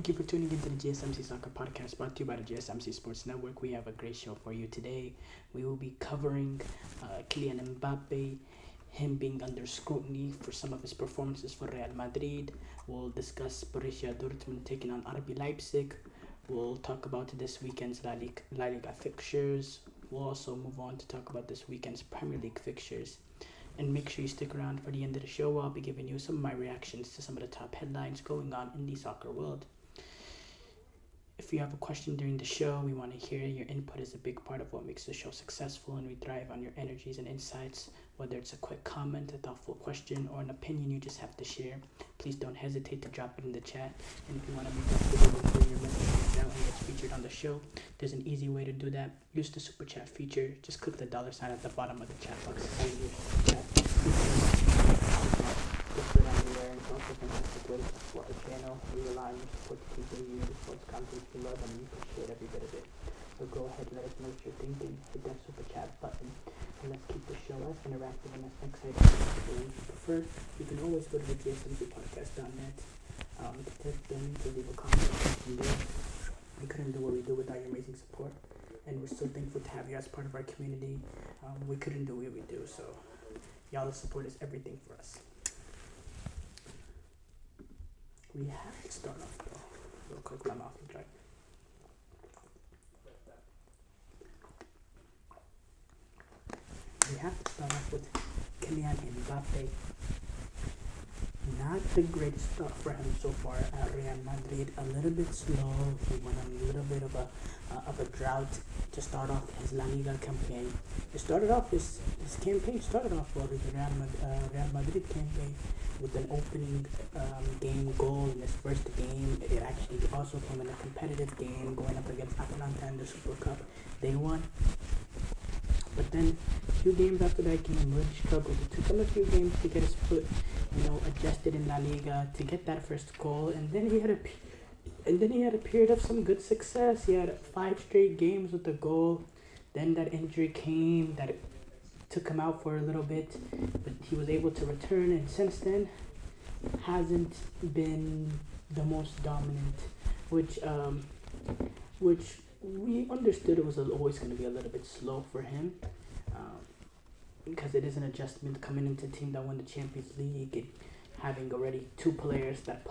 Thank you for tuning into the GSMC Soccer Podcast brought to you by the GSMC Sports Network. We have a great show for you today. We will be covering Kylian Mbappe, him being under scrutiny for some of his performances for Real Madrid. We'll discuss Borussia Dortmund taking on RB Leipzig. We'll talk about this weekend's La Liga fixtures. We'll also move on to talk about this weekend's Premier League fixtures. And make sure you stick around for the end of the show. I'll be giving you some of my reactions to some of the top headlines going on in the soccer world. If you have a question during the show, we want to hear your input is a big part of what makes the show successful, and we thrive on your energies and insights. Whether it's a quick comment, a thoughtful question, or an opinion you just have to share, please don't hesitate to drop it in the chat. And if you want to make this video before your message out and gets featured on the show, there's an easy way to do that. Use the super chat feature. Just click the $ at the bottom of the chat box. Also fantastic way to support the channel. We rely on your support to keep bringing you the sports content you love, and we appreciate every bit of it. So go ahead, let us know what you're thinking. Hit that super chat button, and let's keep the show as interactive and as exciting as possible. If you prefer, you can always go to the GSMCpodcast.net to test them, to leave a comment from there. We couldn't do what we do without your amazing support, and we're so thankful to have you as part of our community. We couldn't do what we do, so y'all's support is everything for us. We have to start off though, real quick, my mouth is dry. We have to start off with Kylian Mbappe. Not the greatest start for him so far at Real Madrid. A little bit slow. He went on a little bit of a drought to start off his La Liga campaign. His campaign started off well, the Real Madrid campaign, with an opening game goal in his first game. It actually also came in a competitive game going up against Atalanta in the Super Cup. They won. But then a few games after that game really struggled. It took him a few games to get his foot, adjusted in La Liga, to get that first goal, and then he had a period of some good success. He had 5 straight games with a goal. Then that injury came that took him out for a little bit, but he was able to return, and since then hasn't been the most dominant, which we understood it was always going to be a little bit slow for him, because it is an adjustment coming into a team that won the Champions League and having already 2 players that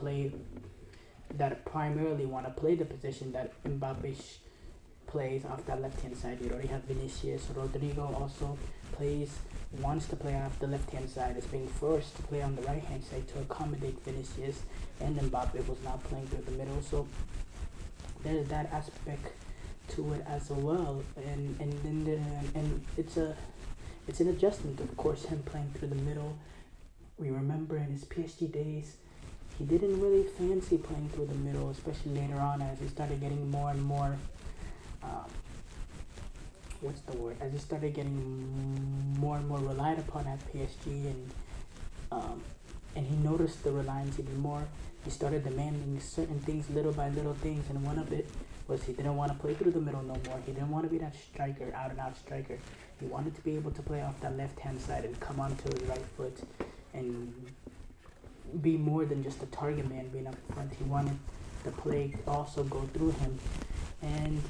primarily want to play the position that Mbappe plays off that left-hand side. You already have Vinicius. Rodrigo also wants to play off the left-hand side, is being forced to play on the right-hand side to accommodate Vinicius, and Mbappe was not playing through the middle. So there's that aspect to it as well, and it's an adjustment, of course, him playing through the middle. We remember in his PSG days, he didn't really fancy playing through the middle, especially later on as he started getting more and more as he started getting more and more relied upon at PSG, and he noticed the reliance even more. He started demanding certain things, little by little things, and one of it was he didn't want to play through the middle no more. He didn't want to be that striker, out and out striker. He wanted to be able to play off that left-hand side and come onto his right foot and be more than just a target man being up front. He wanted the play also go through him. And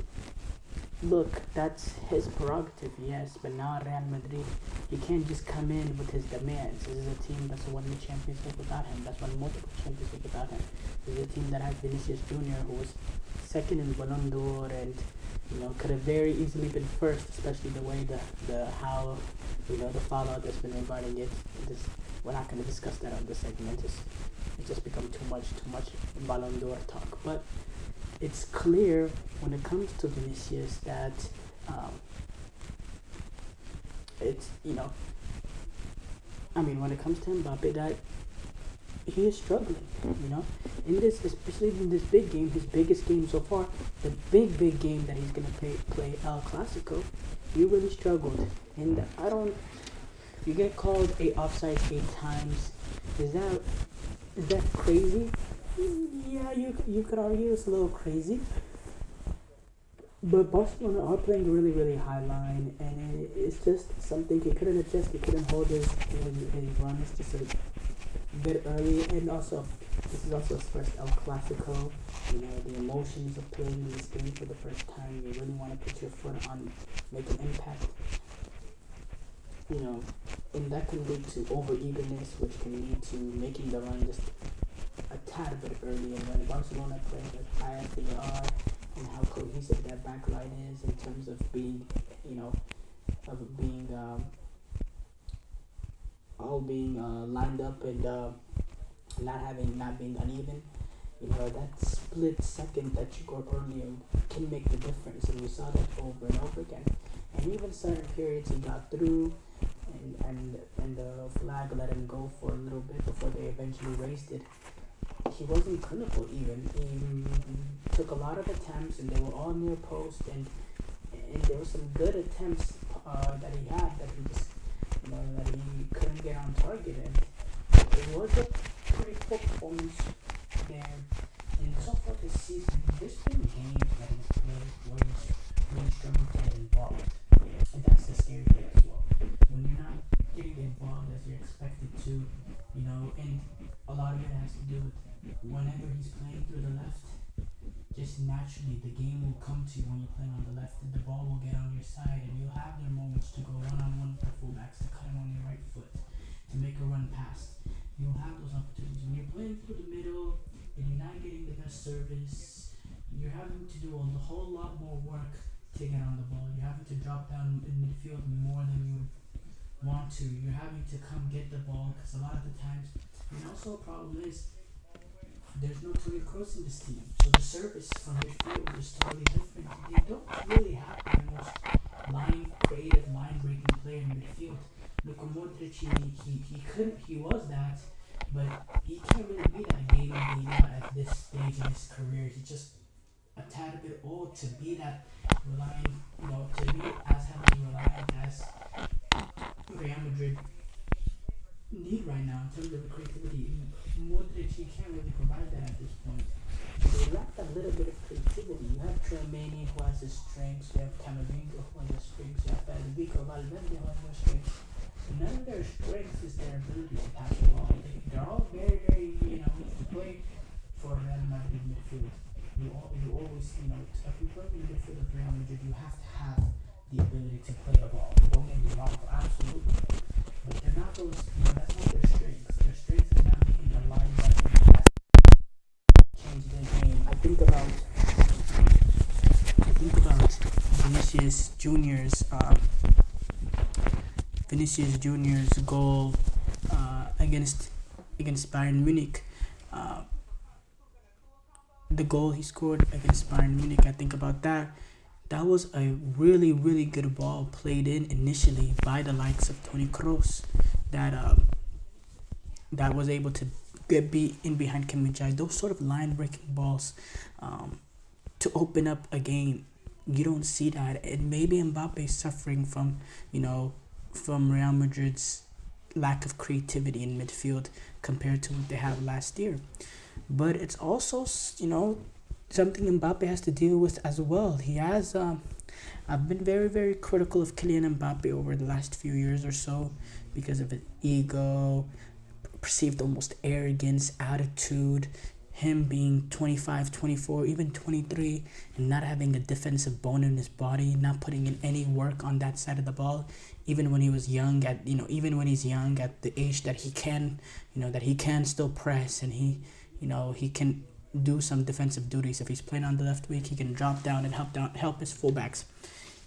look, that's his prerogative, yes, but now Real Madrid, he can't just come in with his demands. This is a team that's won the Champions League without him. That's won multiple Champions League without him. This is a team that has Vinicius Jr., who was second in Ballon d'Or, and could have very easily been first, especially the way the fallout that's been regarding it. We're not going to discuss that on this segment. It's just become too much Ballon d'Or talk. But it's clear when it comes to Vinicius that when it comes to Mbappe, that he is struggling, in this, especially in this big game, his biggest game so far, the big game that he's going to play El Clasico. He really struggled, and you get called offside 8 times. Is that crazy? Yeah, you could argue it's a little crazy, but Barcelona are playing really, really high line, and it's just something he couldn't adjust. He couldn't hold his run. It's just a bit early, and also This is also his first El Clasico. You know, the emotions of playing in this game for the first time. You really want to put your foot on, make an impact. You know, and that can lead to over eagerness, which can lead to making the run just a tad bit early. And when Barcelona plays as high as they are, and how cohesive that back line is in terms of being, you know, of being all being lined up and not being uneven. You know, that split second that you got earlier can make the difference, and we saw that over and over again. And even certain periods he got through, and the flag let him go for a little bit before they eventually raised it. He wasn't clinical even. He took a lot of attempts, and they were all near post, and there were some good attempts that he had that he just, you know, that he couldn't get on target. And it was a pretty poor performance there. And so far this season, there's been games that he's played where he's really struggling to get involved. And that's the scary thing as well. When you're not getting involved as you're expected to, you know, and a lot of it has to do with whenever he's playing through the left, just naturally the game will come to you when you're playing on the left. The ball will get on your side, and you'll have their moments to go one-on-one with the fullbacks, to cut him on your right foot, to make a run past. You'll have those opportunities. When you're playing through the middle and you're not getting the best service, you're having to do a whole lot more work to get on the ball. You're having to drop down in midfield more than you want to. You're having to come get the ball, because a lot of the times, and also a problem is there's no Toni Kroos in this team, so the service from midfield is totally different. They don't really have the most creative, line-breaking player in midfield. Luka Modric, he was that, but he can't really be that game in, game out at this stage in his career. He's just a tad bit old to be that reliant, you know, to be as heavily reliant as Real Madrid need right now in terms of creativity. Modric, he can't really provide that at this point. They lack a little bit of creativity. You have Tchouaméni, who has his strengths. You have Camavinga, who has his strengths. You have Federico Valverde, who has their strengths. None of their strengths is their ability to pass the ball. They're all very, very, you know, to play for Real Madrid midfield. You always, you know, if you play in the midfield of Real Madrid, you have to have the ability to play the ball. Don't get me wrong, absolutely. But they're not those, you know, that's not their strengths. Their strengths is not making the line up change their game. I think about Vinicius Junior's goal against Bayern Munich. The goal he scored against Bayern Munich, I think about that. That was a really, really good ball played in initially by the likes of Toni Kroos that was able to be in behind Kim Min-jae. Those sort of line-breaking balls to open up a game, you don't see that. And maybe Mbappe is suffering from Real Madrid's lack of creativity in midfield compared to what they had last year. But it's also, something Mbappe has to deal with as well. He has, I've been very, very critical of Kylian Mbappe over the last few years or so because of his ego, perceived almost arrogance, attitude, him being 25, 24, even 23, and not having a defensive bone in his body, not putting in any work on that side of the ball, even when he was young, even when he's young at the age that he can, that he can still press and he can do some defensive duties. If he's playing on the left wing, he can drop down and help his fullbacks.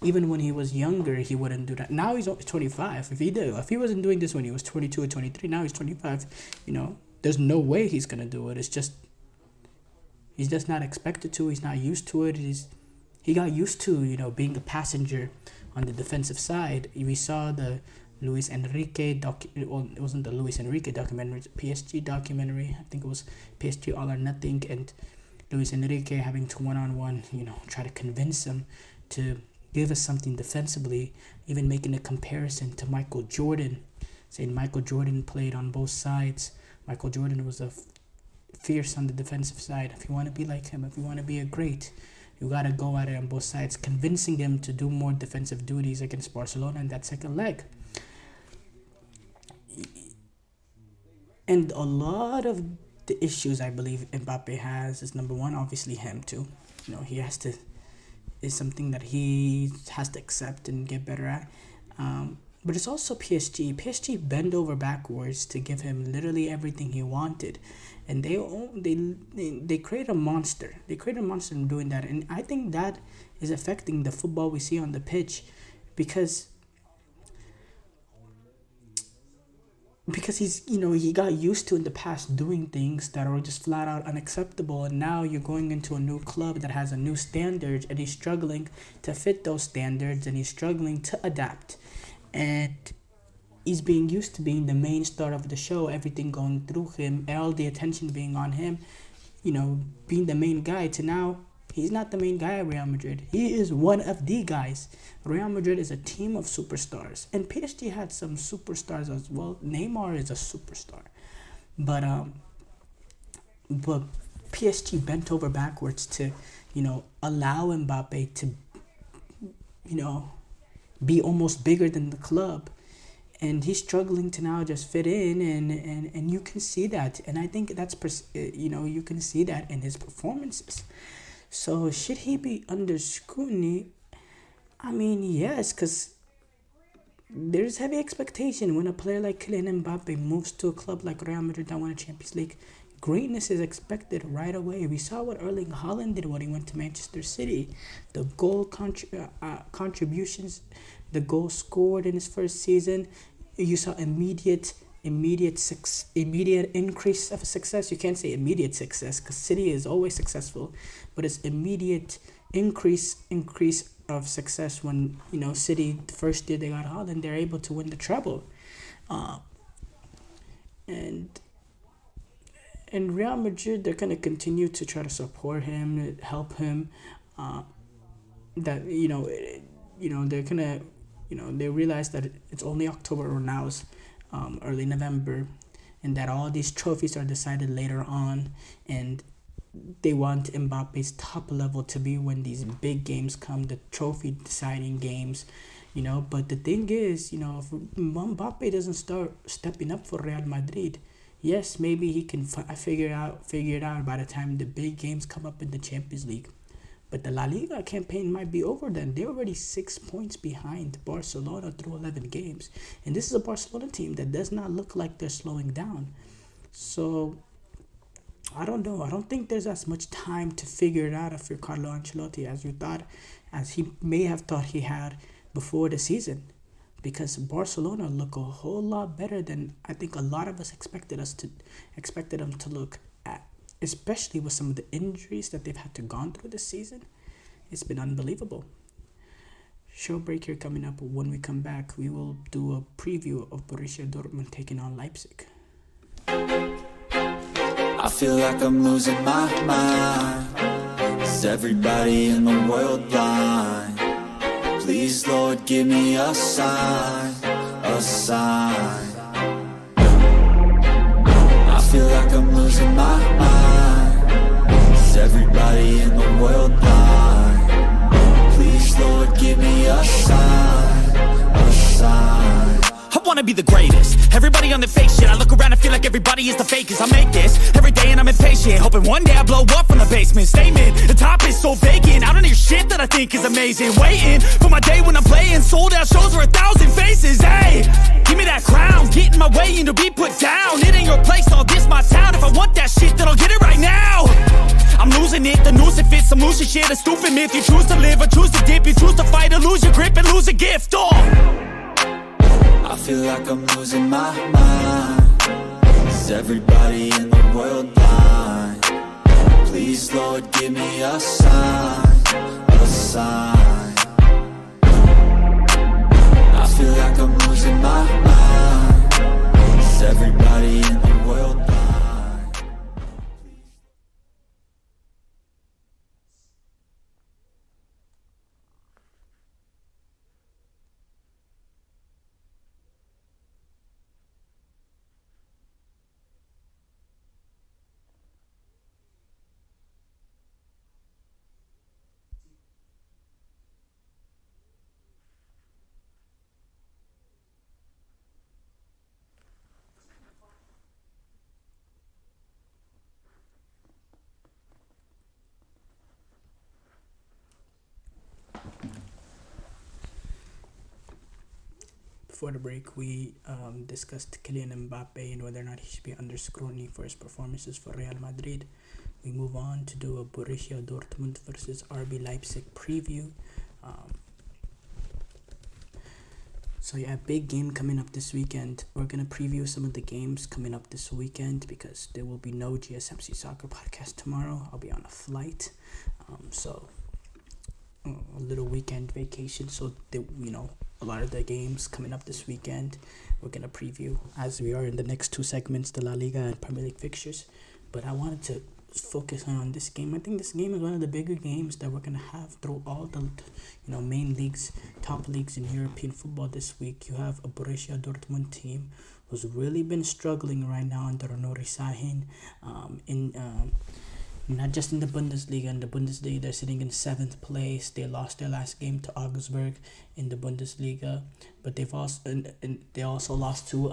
Even when he was younger, he wouldn't do that. Now he's 25. If he wasn't doing this when he was 22 or 23, now he's 25. There's no way he's gonna do it. He's just not expected to. He's not used to it. He got used to being a passenger on the defensive side. We saw the Luis Enrique it wasn't the Luis Enrique documentary, it's a PSG documentary. I think it was PSG All or Nothing, and Luis Enrique having to one-on-one, try to convince him to give us something defensively, even making a comparison to Michael Jordan, saying Michael Jordan played on both sides. Michael Jordan was a fierce on the defensive side. If you want to be like him, if you want to be a great, you got to go at it on both sides, convincing them to do more defensive duties against Barcelona in that second leg. And a lot of the issues I believe Mbappe has is number one, obviously him too. He has to is something that he has to accept and get better at. But it's also PSG. PSG bent over backwards to give him literally everything he wanted, and they create a monster. They create a monster in doing that, and I think that is affecting the football we see on the pitch, because he's he got used to in the past doing things that are just flat out unacceptable, and now you're going into a new club that has a new standard, and he's struggling to fit those standards, and he's struggling to adapt, and he's being used to being the main star of the show, everything going through him, all the attention being on him, being the main guy, to now he's not the main guy at Real Madrid. He is one of the guys. Real Madrid is a team of superstars. And PSG had some superstars as well. Neymar is a superstar. But PSG bent over backwards to, allow Mbappe to, be almost bigger than the club. And he's struggling to now just fit in, and you can see that. And I think that's, you can see that in his performances. So should he be under scrutiny? I mean, yes, because there's heavy expectation when a player like Kylian Mbappe moves to a club like Real Madrid that won a Champions League. Greatness is expected right away. We saw what Erling Haaland did when he went to Manchester City. The goal contributions, the goal scored in his first season. You saw immediate increase of success. You can't say immediate success because City is always successful, but it's immediate increase of success when City, the first year they got Haaland, they're able to win the treble, and Real Madrid, they're gonna continue to try to support him, help him. That they're gonna they realize that it's only October or now is early November, and that all these trophies are decided later on, and they want Mbappe's top level to be when these big games come, the trophy deciding games, but the thing is, if Mbappe doesn't start stepping up for Real Madrid, yes, maybe he can figure it out by the time the big games come up in the Champions League. But the La Liga campaign might be over then. They're already 6 points behind Barcelona through 11 games. And this is a Barcelona team that does not look like they're slowing down. So, I don't know. I don't think there's as much time to figure it out if you're Carlo Ancelotti as he may have thought he had before the season. Because Barcelona look a whole lot better than I think a lot of us expected them to look at. Especially with some of the injuries that they've had to gone through this season. It's been unbelievable. Show break here coming up. When we come back, we will do a preview of Borussia Dortmund taking on Leipzig. I feel like I'm losing my mind. Is everybody in the world blind? Please, Lord, give me a sign, a sign. I feel like I'm losing my mind. Is everybody in the world blind? Please, Lord, give me a sign, a sign. I wanna be the greatest. Everybody on the fake shit. I look around and feel like everybody is the fakest. I make this every day and I'm impatient, hoping one day I blow up from the basement. Statement, the top is so vacant. I don't hear shit that I think is amazing. Waiting for my day when I'm playing sold out shows for 1,000 faces. Hey, give me that crown, get in my way and to be put down. It ain't your place, all this my town. If I want that shit, then I'll get it right now. I'm losing it, the noose it fits, I'm losing shit. A stupid myth, you choose to live or choose to dip. You choose to fight or lose your grip and lose a gift. I feel like I'm losing my mind. Is everybody in the world blind? Please, Lord, give me a sign, a sign. I feel like I'm losing my mind. Is everybody in the world blind? before the break, we discussed Kylian Mbappe and whether or not he should be under scrutiny for his performances for Real Madrid. We move on to do a Borussia Dortmund versus RB Leipzig preview. So yeah, big game coming up this weekend. We're going to preview some of the games coming up this weekend because there will be no GSMC Soccer Podcast tomorrow. I'll be on a flight. A little weekend vacation. So, a lot of the games coming up this weekend, we're going to preview as we are in the next two segments, the La Liga and Premier League fixtures. But I wanted to focus on this game. I think this game is one of the bigger games that we're going to have through all the main leagues, top leagues in European football this week. You have a Borussia Dortmund team who's really been struggling right now under Nuri Sahin not just in the Bundesliga. In the Bundesliga, they're sitting in 7th place. They lost their last game to Augsburg in the Bundesliga, but they also lost to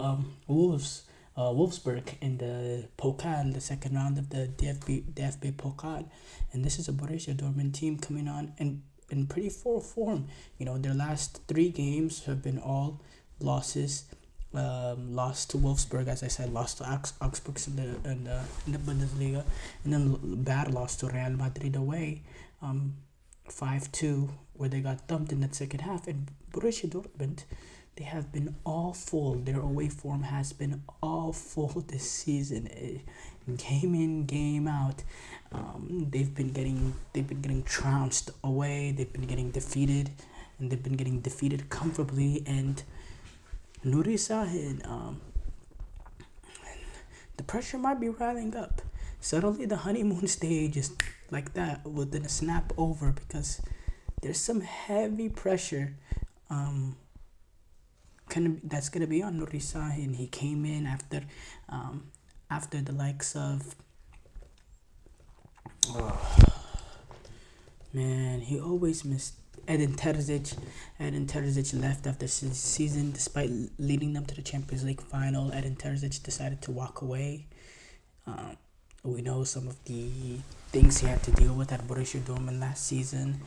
Wolfsburg in the Pokal, the second round of the DFB Pokal. And this is a Borussia Dortmund team coming on in pretty full form. Their last 3 games have been all losses. Lost to Wolfsburg, as I said, lost to Augsburg in the Bundesliga, and then bad loss to Real Madrid away, 5-2, where they got thumped in that second half. And Borussia Dortmund, they have been awful. Their away form has been awful this season, game in, game out. They've been getting trounced away. They've been getting defeated, and they've been getting defeated comfortably. And Nuri Sahin, the pressure might be riling up. Suddenly the honeymoon stage is like that within a snap over, because there's some heavy pressure that's gonna be on Nuri Sahin. He came in after the likes of he always missed Edin Terzic left after the season, despite leading them to the Champions League final. Edin Terzic decided to walk away. We know some of the things he had to deal with at Borussia Dortmund last season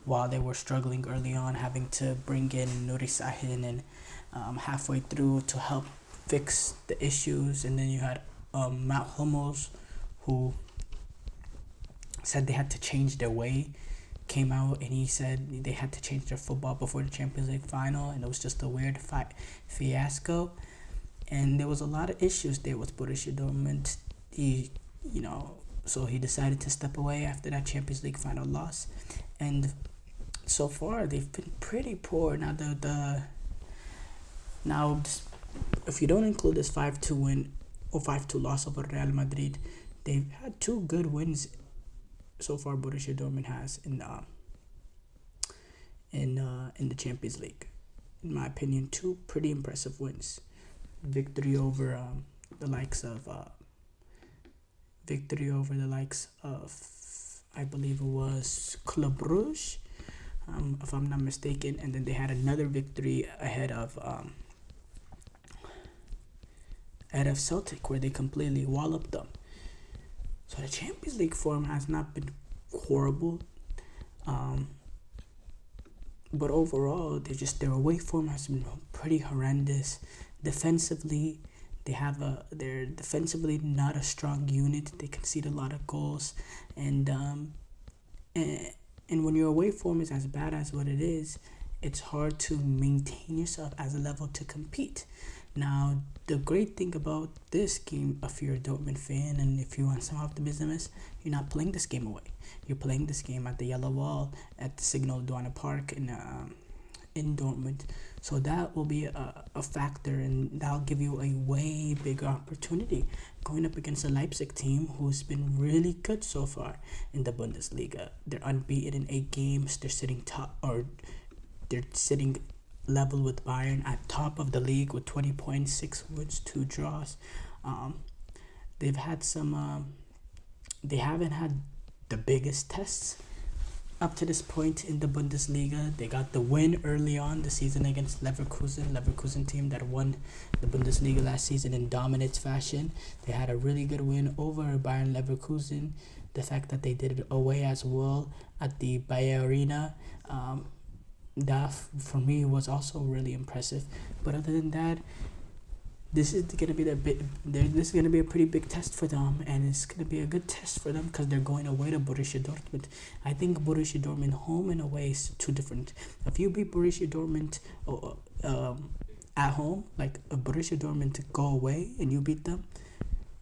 while they were struggling early on, having to bring in Nuri Sahin and halfway through to help fix the issues. And then you had Matt Hummels, who said they had to change their way. Came out and he said they had to change their football before the Champions League final, and it was just a weird fiasco. And there was a lot of issues there with Borussia Dortmund. So he decided to step away after that Champions League final loss. And so far they've been pretty poor. Now, if you don't include this 5-2 win or 5-2 loss over Real Madrid, they've had 2 good wins so far. Borussia Dortmund has in the Champions League, in my opinion, 2 pretty impressive wins. Victory over the likes of I believe it was Club Brugge, if I'm not mistaken, and then they had another victory ahead of Celtic, where they completely walloped them. So the Champions League form has not been horrible, but overall, their away form has been pretty horrendous. Defensively, they're defensively not a strong unit. They concede a lot of goals, and when your away form is as bad as what it is, it's hard to maintain yourself as a level to compete. Now, the great thing about this game, if you're a Dortmund fan and if you want some optimism, is you're not playing this game away. You're playing this game at the Yellow Wall at the Signal Iduna Park in Dortmund. So that will be a factor, and that'll give you a way bigger opportunity going up against a Leipzig team who's been really good so far in the Bundesliga. They're unbeaten in 8 games. They're sitting level with Bayern at top of the league with 20 points, 6 wins, 2 draws. They've had they haven't had the biggest tests up to this point in the Bundesliga. They got the win early on the season against Leverkusen team that won the Bundesliga last season in dominant fashion. They had a really good win over Bayern Leverkusen. The fact that they did it away as well at the Bayer Arena, that for me was also really impressive. But other than that, this is gonna be this is gonna be a pretty big test for them, and it's gonna be a good test for them because they're going away to Borussia Dortmund. I think Borussia Dortmund home and away is two different. If you beat Borussia Dortmund at home, like a Borussia Dortmund to go away and you beat them,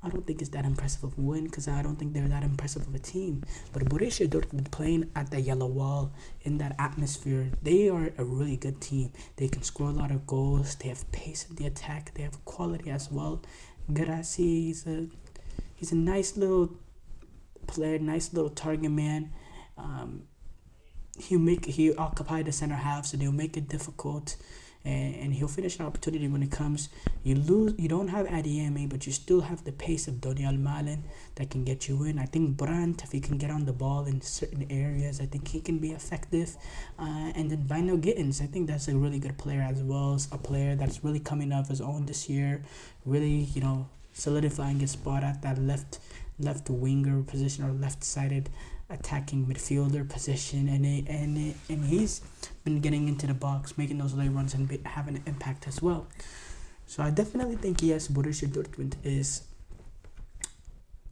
I don't think it's that impressive of a win because I don't think they're that impressive of a team. But Borussia Dortmund playing at the yellow wall in that atmosphere, they are a really good team. They can score a lot of goals. They have pace in the attack. They have quality as well. Guirassy, he's a nice little player, nice little target man. He occupy the center half, so they'll make it difficult. And he'll finish an opportunity when it comes. You don't have Adeyemi, but you still have the pace of Donial Malen that can get you in. I think Brandt, if he can get on the ball in certain areas, I think he can be effective. And then Vino Gittins, I think that's a really good player as well. A player that's really coming off his own this year, really, solidifying his spot at that left winger position or left-sided attacking midfielder position, and he's been getting into the box, making those late runs and having an impact as well. So I definitely think, yes, Borussia Dortmund is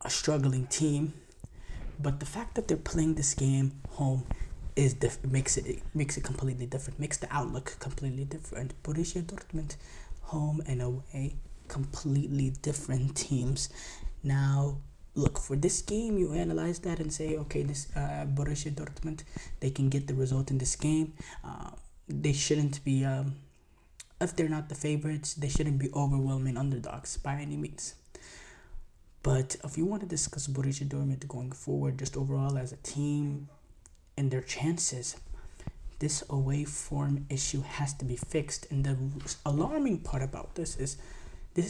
a struggling team, but the fact that they're playing this game home is makes it completely different, makes the outlook completely different. Borussia Dortmund home and away, completely different teams. Now, look, for this game, you analyze that and say, okay, this Borussia Dortmund, they can get the result in this game. They shouldn't be, if they're not the favorites, they shouldn't be overwhelming underdogs by any means. But if you want to discuss Borussia Dortmund going forward, just overall as a team and their chances, this away form issue has to be fixed. And the alarming part about this is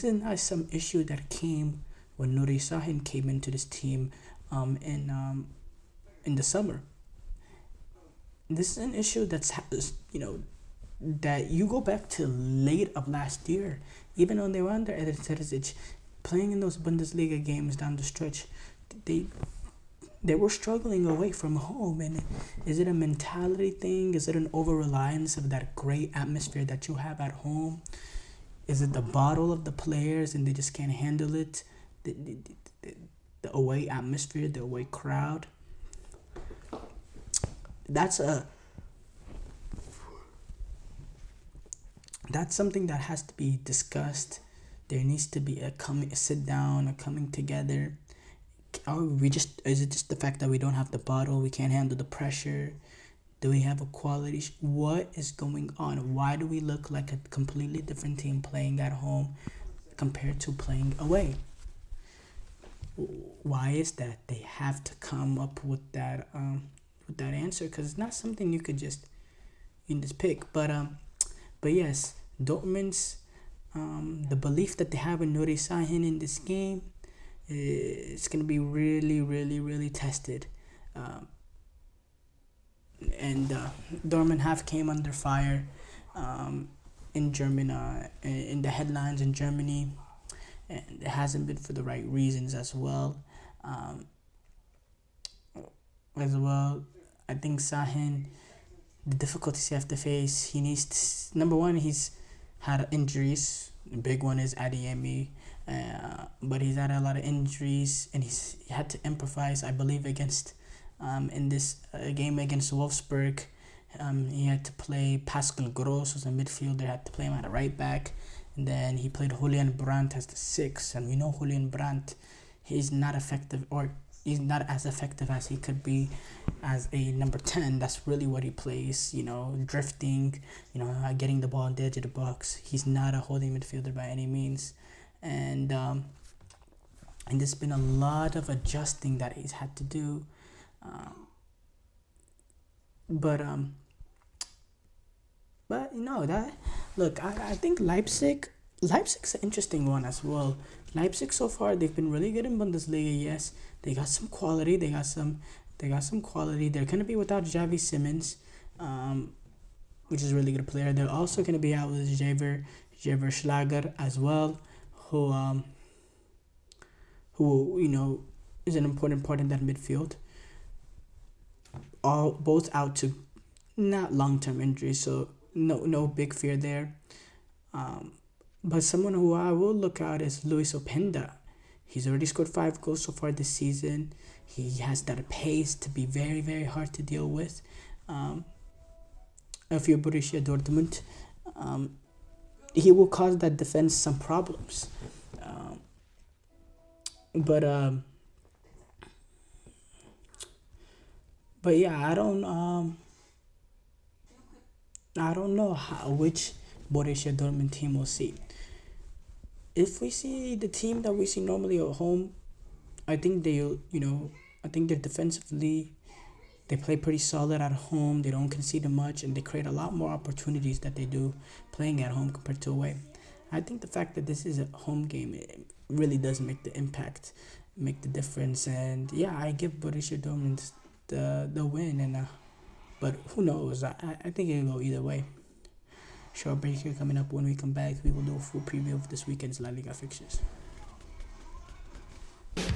not some issue that came when Nuri Sahin came into this team in the summer. This is an issue that's that you go back to late of last year, even when they were under Edin Terzic, playing in those Bundesliga games down the stretch, they were struggling away from home. And is it a mentality thing? Is it an over-reliance of that great atmosphere that you have at home? Is it the bottle of the players and they just can't handle it? The away atmosphere, the away crowd. That's something that has to be discussed. There needs to be a sit down, a coming together. Is it just the fact that we don't have the bottle? We can't handle the pressure? Do we have a quality? What is going on? Why do we look like a completely different team playing at home compared to playing away? Why is that? They have to come up with that answer, because it's not something you could just pick. But yes, Dortmund's the belief that they have in Nuri Sahin in this game, it's gonna be really, really, really tested. And Dortmund have came under fire in Germany, in the headlines in Germany. And it hasn't been for the right reasons as well. I think Sahin, the difficulties he has to face, he needs to, number one, he's had injuries. The big one is Adeyemi, but he's had a lot of injuries, and he had to improvise, I believe, against in this game against Wolfsburg. He had to play Pascal Gross as a midfielder, had to play him at a right back. And then he played Julian Brandt as the 6, and we know Julian Brandt, he's not effective, or he's not as effective as he could be as a number 10. That's really what he plays, drifting, getting the ball in the edge of the box. He's not a holding midfielder by any means. And there's been a lot of adjusting that he's had to do. I think Leipzig's an interesting one as well. Leipzig so far, they've been really good in Bundesliga. Yes, they got some quality. They got some quality. They're gonna be without Xavi Simons, which is a really good player. They're also gonna be out with Javier Schlager as well, who is an important part in that midfield. Both out to not long-term injury, so no big fear there. But someone who I will look out is Luis Openda. He's already scored 5 goals so far this season. He has that pace to be very, very hard to deal with. If you're Borussia Dortmund, he will cause that defense some problems. But yeah, I don't know which Borussia Dortmund team we'll see. If we see the team that we see normally at home, I think they're defensively, they play pretty solid at home. They don't concede much, and they create a lot more opportunities that they do playing at home compared to away. I think the fact that this is a home game, it really does make the difference. And yeah, I give Borussia Dortmund the win. But who knows? I think it'll go either way. Short break here coming up. When we come back, we will do a full preview of this weekend's La Liga fixtures.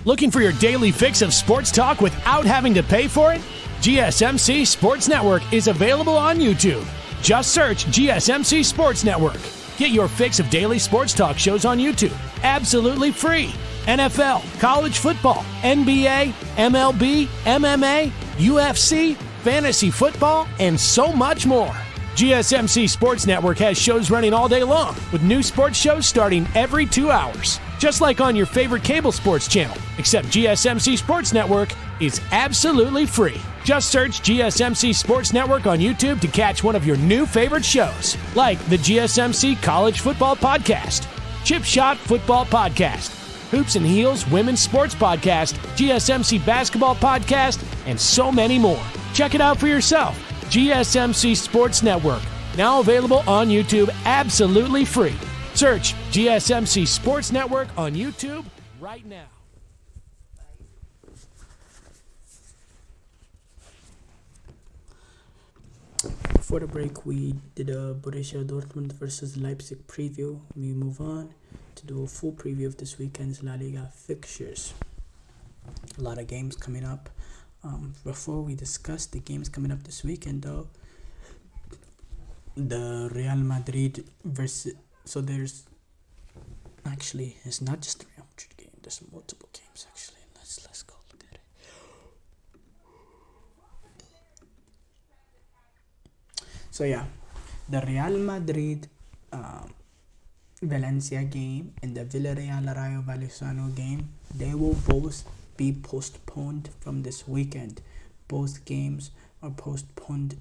Looking for your daily fix of sports talk without having to pay for it? GSMC Sports Network is available on YouTube. Just search GSMC Sports Network. Get your fix of daily sports talk shows on YouTube, absolutely free. NFL, college football, NBA, MLB, MMA, UFC, fantasy football, and so much more. GSMC Sports Network has shows running all day long, with new sports shows starting every 2 hours. Just like on your favorite cable sports channel, except GSMC Sports Network is absolutely free. Just search GSMC Sports Network on YouTube to catch one of your new favorite shows, like the GSMC College Football Podcast, Chip Shot Football Podcast, Hoops and Heels Women's Sports Podcast, GSMC Basketball Podcast, and so many more. Check it out for yourself. GSMC Sports Network, now available on YouTube absolutely free. Search GSMC Sports Network on YouTube right now. Before the break, we did a Borussia Dortmund versus Leipzig preview. We move on to do a full preview of this weekend's La Liga fixtures. A lot of games coming up. Before we discuss the games coming up this weekend, though, the Real Madrid versus... So there's... Actually, it's not just the Real Madrid game. There's multiple games, actually. Let's go look at it. So yeah, the Real Madrid Valencia game and the Villarreal Rayo Vallecano game, they will both be postponed from this weekend. Both games are postponed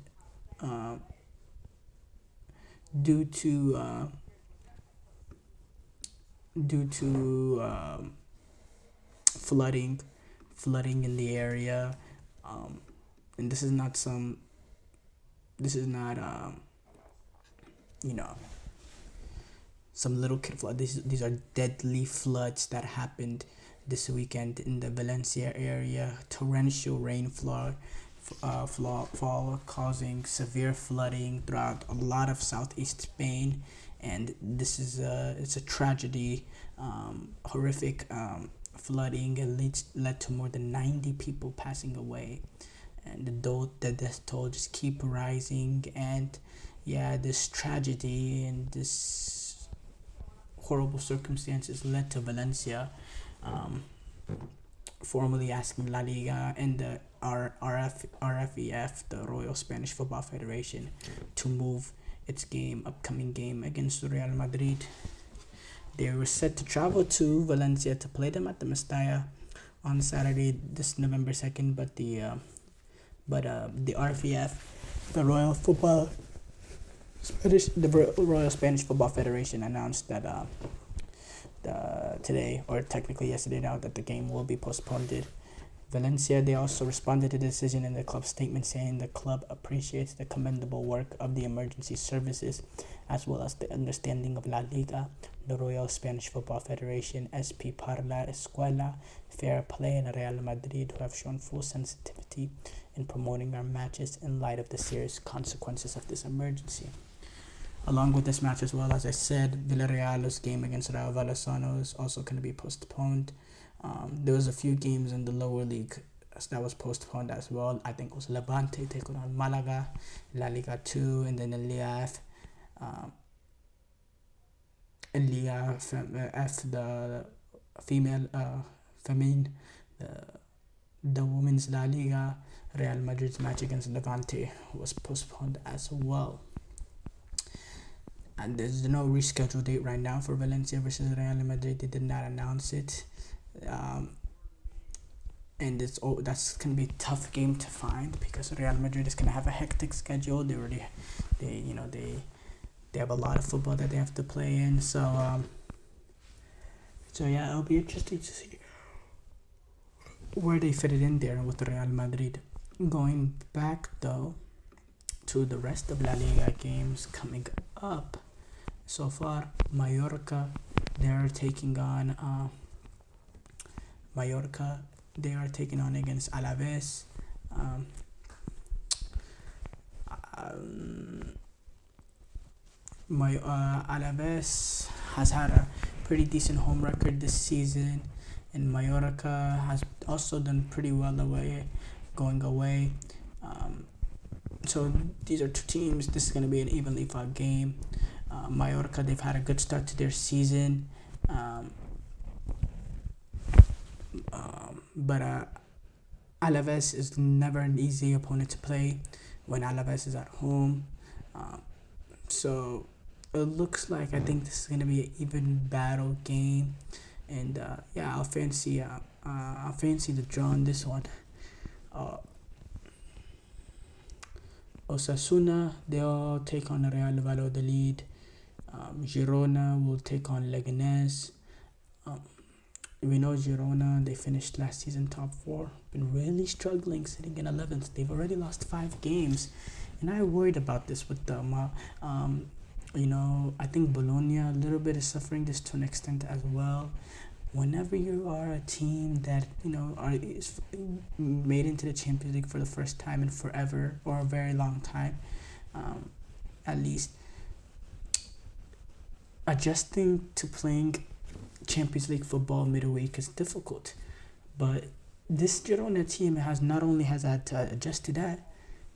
due to flooding in the area, and this is not some little kid flood. These are deadly floods that happened this weekend in the Valencia area. Torrential rainfall causing severe flooding throughout a lot of southeast Spain, and this is it's a tragedy. Horrific flooding. It led to more than 90 people passing away, and the death toll just keep rising. And yeah, this tragedy and this horrible circumstances led to Valencia formally asking La Liga and the RFEF, the Royal Spanish Football Federation, to move its upcoming game against Real Madrid. They were set to travel to Valencia to play them at the Mestalla on Saturday, this November 2nd, but the RFEF, the Royal Spanish Football Federation, announced that today, or technically yesterday now, that the game will be postponed. Valencia, they also responded to the decision in the club statement, saying the club appreciates the commendable work of the emergency services as well as the understanding of La Liga, the Royal Spanish Football Federation, SP para la Escuela, Fair Play, and Real Madrid, who have shown full sensitivity in promoting our matches in light of the serious consequences of this emergency. Along with this match as well, as I said, Villarreal's game against Rayo Vallecano is also going to be postponed. There was a few games in the lower league that was postponed as well. I think it was Levante taking on Malaga, La Liga 2, and then in Liga F, the female, the women's La Liga, Real Madrid's match against Levante was postponed as well. And there's no rescheduled date right now for Valencia versus Real Madrid. They did not announce it. And that's gonna be a tough game to find because Real Madrid is gonna have a hectic schedule. They have a lot of football that they have to play in. So yeah, it'll be interesting to see where they fit it in there with Real Madrid. Going back though to the rest of La Liga games coming up, so far Mallorca, they're taking on against Alaves. Alaves has had a pretty decent home record this season, and Mallorca has also done pretty well going away. So these are two teams. This is going to be an evenly fought game. Mallorca, they've had a good start to their season. But Alaves is never an easy opponent to play when Alaves is at home. So it looks like I think this is going to be an even battle game. And yeah, I'll fancy the draw on this one. Osasuna, they'll take on Real Valladolid. Girona will take on Leganés. We know Girona, they finished last season top 4. Been really struggling, sitting in 11th. They've already lost 5 games. And I worried about this with them. I think Bologna a little bit is suffering this to an extent as well. Whenever you are a team that is made into the Champions League for the first time in forever or a very long time, at least, adjusting to playing Champions League football midweek is difficult. But this Girona team has had to adjust to that,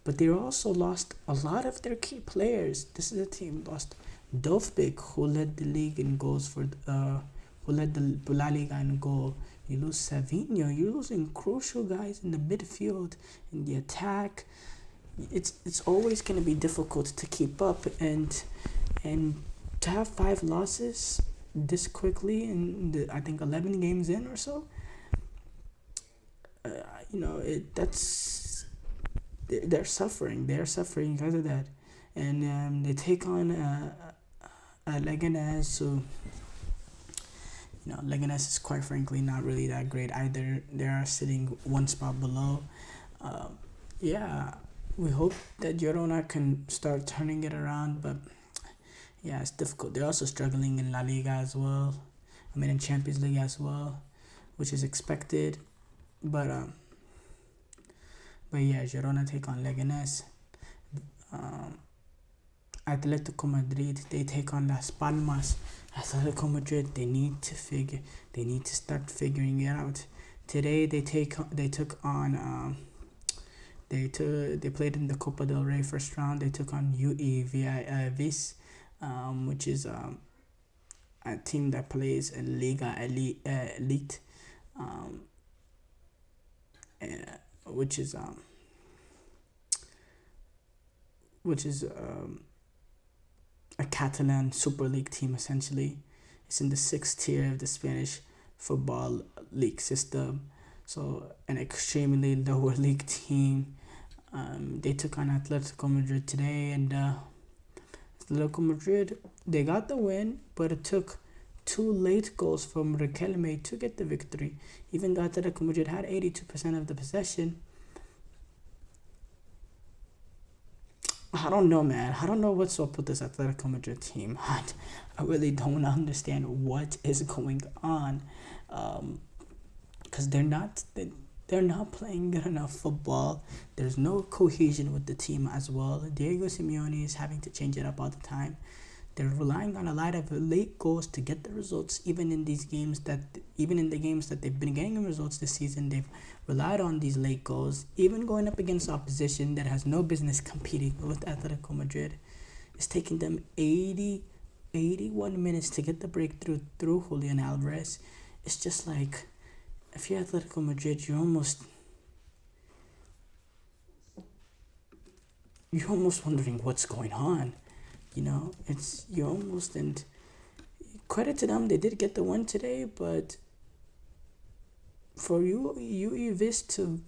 but they also lost a lot of their key players. This is a team lost Dovbik, who led the league in goals who led the La Liga in goal. You lose Savinho. You're losing crucial guys in the midfield, in the attack. It's always going to be difficult to keep up, and to have 5 losses this quickly in I think 11 games in or so. They're suffering. They're suffering because of that, and they take on Leganés. So Leganés is quite frankly not really that great either. They are sitting 1 spot below. Yeah, we hope that Girona can start turning it around, but yeah, it's difficult. They're also struggling in La Liga as well. In Champions League as well, which is expected. But yeah, Girona take on Leganés. Atletico Madrid, they take on Las Palmas. Atletico Madrid, they need to start figuring it out. Today they played in the Copa del Rey first round. They took on UE Vis, which is a team that plays in Liga Elite, which is a Catalan Super League team essentially. It's in the 6th tier of the Spanish football league system, so an extremely lower league team. They took on Atletico Madrid today, and Atletico Madrid, they got the win, but it took 2 late goals from Riquelme to get the victory. Even though Atletico Madrid had 82% of the possession, I don't know, man. I don't know what's up with this Atletico Madrid team. I really don't understand what is going on, because they're not playing good enough football. There's no cohesion with the team as well. Diego Simeone is having to change it up all the time. They're relying on a lot of late goals to get the results. Even in the games that they've been getting results this season, they've relied on these late goals. Even going up against opposition that has no business competing with Atletico Madrid, it's taking them 81 minutes to get the breakthrough through Julian Alvarez. It's just like, if you're Atletico Madrid, you're almost wondering what's going on. And credit to them, they did get the win today, but for you Vis to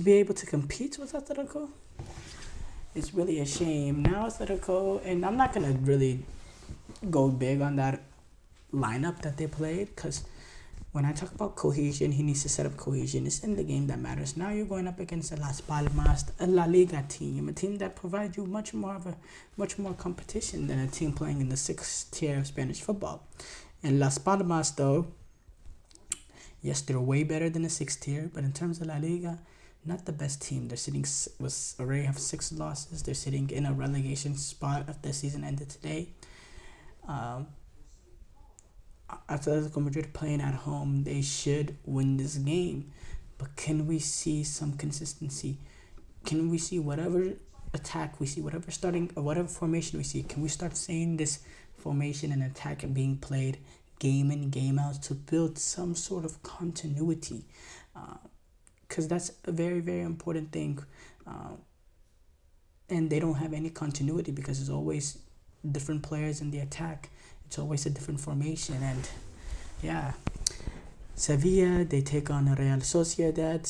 be able to compete with Atletico, it's really a shame. Now Atletico, and I'm not gonna really go big on that lineup that they played, because when I talk about cohesion, he needs to set up cohesion. It's in the game that matters. Now you're going up against a Las Palmas, a La Liga team, a team that provides you much more competition than a team playing in the 6th tier of Spanish football. And Las Palmas, though, yes, they're way better than the 6th tier, but in terms of La Liga, not the best team. They're already have 6 losses. They're sitting in a relegation spot if the season ended today. Atletico Madrid playing at home, they should win this game. But can we see some consistency? Can we see whatever attack we see, whatever formation we see, can we start seeing this formation and attack being played game in, game out to build some sort of continuity? Because that's a very, very important thing. And they don't have any continuity because there's always different players in the attack. It's always a different formation. And yeah, Sevilla, they take on Real Sociedad.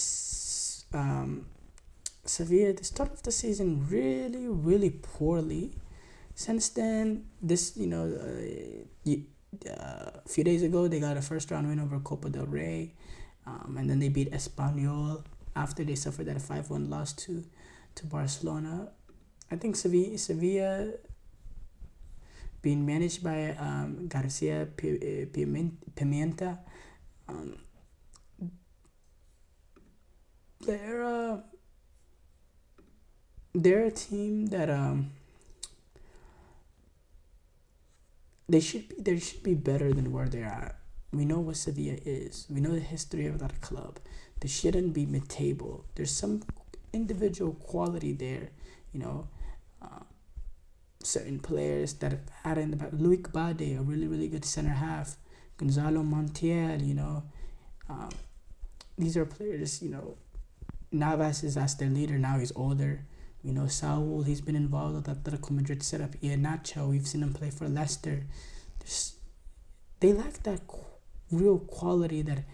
Sevilla, they start off the season really, really poorly. Since then, a few days ago, they got a first round win over Copa del Rey. And then they beat Espanyol after they suffered that 5-1 loss to Barcelona. I think Sevilla being managed by Garcia Pimienta, they're a team that they should be better than where they're at. We know what Sevilla is. We know the history of that club. They shouldn't be mid-table. There's some individual quality there, certain players that have had in the back. Luik Bade, a really, really good center half. Gonzalo Montiel, these are players, Navas is as their leader. Now he's older. We know Saul, he's been involved with that Atletico Madrid setup. Iheanacho, we've seen him play for Leicester. They lack that real quality that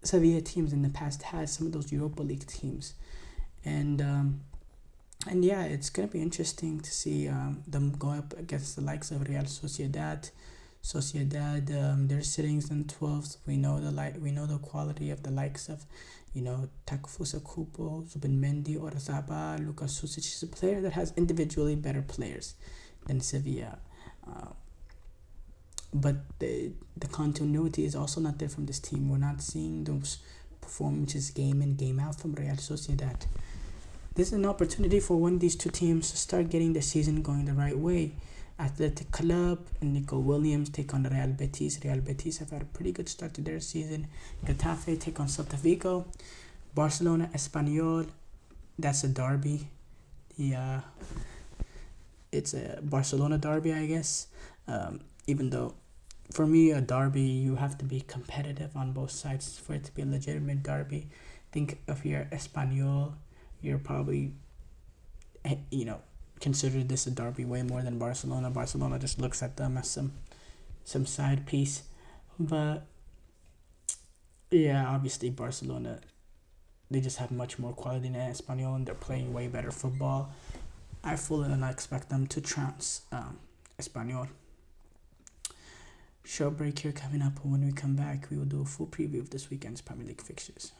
Sevilla teams in the past had, some of those Europa League teams. And yeah, it's going to be interesting to see them go up against the likes of Real Sociedad. They're sitting in 12th. We know the quality of the likes of, Takefusa Kupo, Zubimendi, Orzaba, Lucas Susic. Is a player that has individually better players than Sevilla. But the continuity is also not there from this team. We're not seeing those performances game in, game out from Real Sociedad. This is an opportunity for one of these two teams to start getting the season going the right way. Athletic Club and Nico Williams take on the Real Betis. Real Betis have had a pretty good start to their season. Getafe take on Celta Vigo. Barcelona, Espanyol. That's a derby. It's a Barcelona derby, I guess. Even though, for me, a derby, you have to be competitive on both sides for it to be a legitimate derby. I think if you're Espanyol, you're probably, consider this a derby way more than Barcelona. Barcelona just looks at them as some side piece. But yeah, obviously Barcelona, they just have much more quality than Espanyol, and they're playing way better football. I fully do not expect them to trounce Espanyol. Short break here coming up. When we come back, we will do a full preview of this weekend's Premier League fixtures.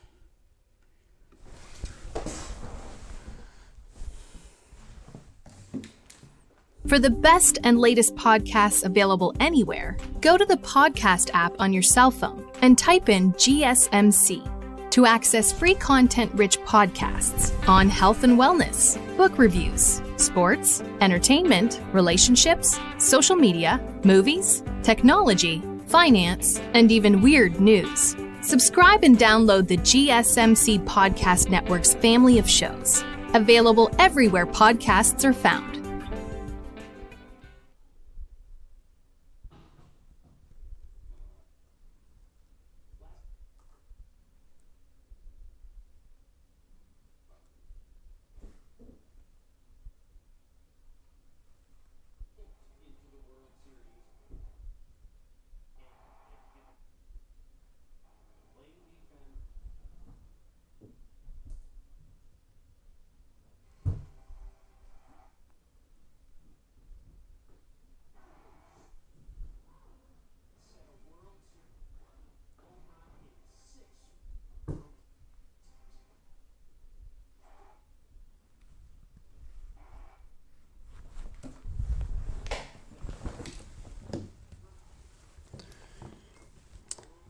For the best and latest podcasts available anywhere, go to the podcast app on your cell phone and type in GSMC. to access free content-rich podcasts on health and wellness, book reviews, sports, entertainment, relationships, social media, movies, technology, finance, and even weird news. Subscribe and download the GSMC Podcast Network's family of shows, available everywhere podcasts are found.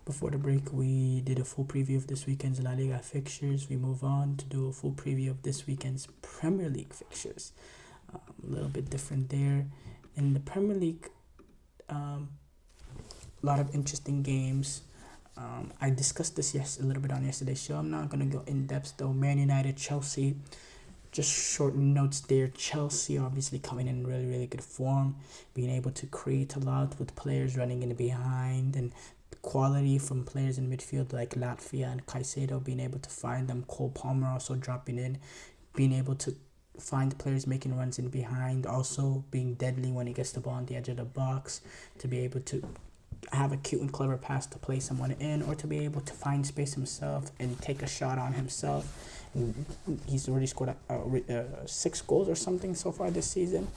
Before the break, we did a full preview of this weekend's La Liga fixtures. We move on to do a full preview of this weekend's Premier League fixtures. A little bit different there. In the Premier League, a lot of interesting games. I discussed this a little bit on yesterday's show. I'm not going to go in depth though. Man United, Chelsea, just short notes there. Chelsea obviously coming in really, really good form, being able to create a lot with players running in behind, and quality from players in midfield like Latvia and Caicedo, being able to find them. Cole Palmer also dropping in, being able to find players making runs in behind, also being deadly when he gets the ball on the edge of the box, to be able to have a cute and clever pass to play someone in, or to be able to find space himself and take a shot on himself. And he's already scored 6 goals or something so far this season.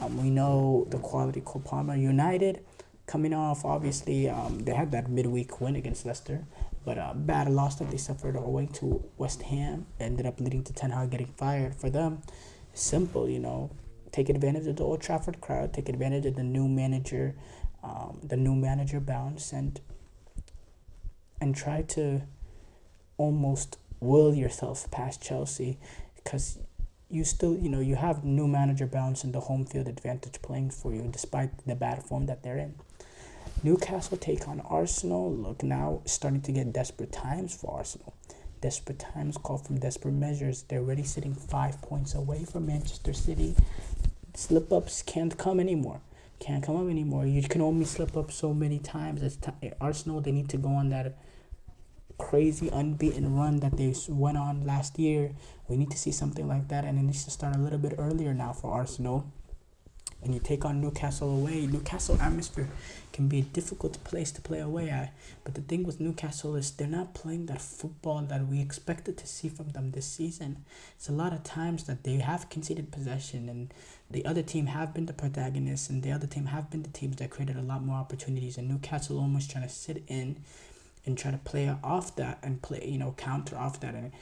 We know the quality Cole Palmer. United, coming off, obviously, they had that midweek win against Leicester, but a bad loss that they suffered away to West Ham ended up leading to Ten Hag getting fired. For them, simple, take advantage of the Old Trafford crowd, take advantage of the new manager bounce, and try to almost will yourself past Chelsea, because you still, you have new manager bounce and the home field advantage playing for you despite the bad form that they're in. Newcastle take on Arsenal. Look, now starting to get desperate times for Arsenal. Desperate times call from desperate measures. They're already sitting 5 points away from Manchester City. Slip-ups can't come anymore. You can only slip up so many times. Arsenal, they need to go on that crazy unbeaten run that they went on last year. We need to see something like that, and it needs to start a little bit earlier now for Arsenal. And you take on Newcastle away. Newcastle atmosphere can be a difficult place to play away at. But the thing with Newcastle is they're not playing that football that we expected to see from them this season. It's a lot of times that they have conceded possession, and the other team have been the protagonists, and the other team have been the teams that created a lot more opportunities. And Newcastle almost trying to sit in and try to play off that and play, counter off that and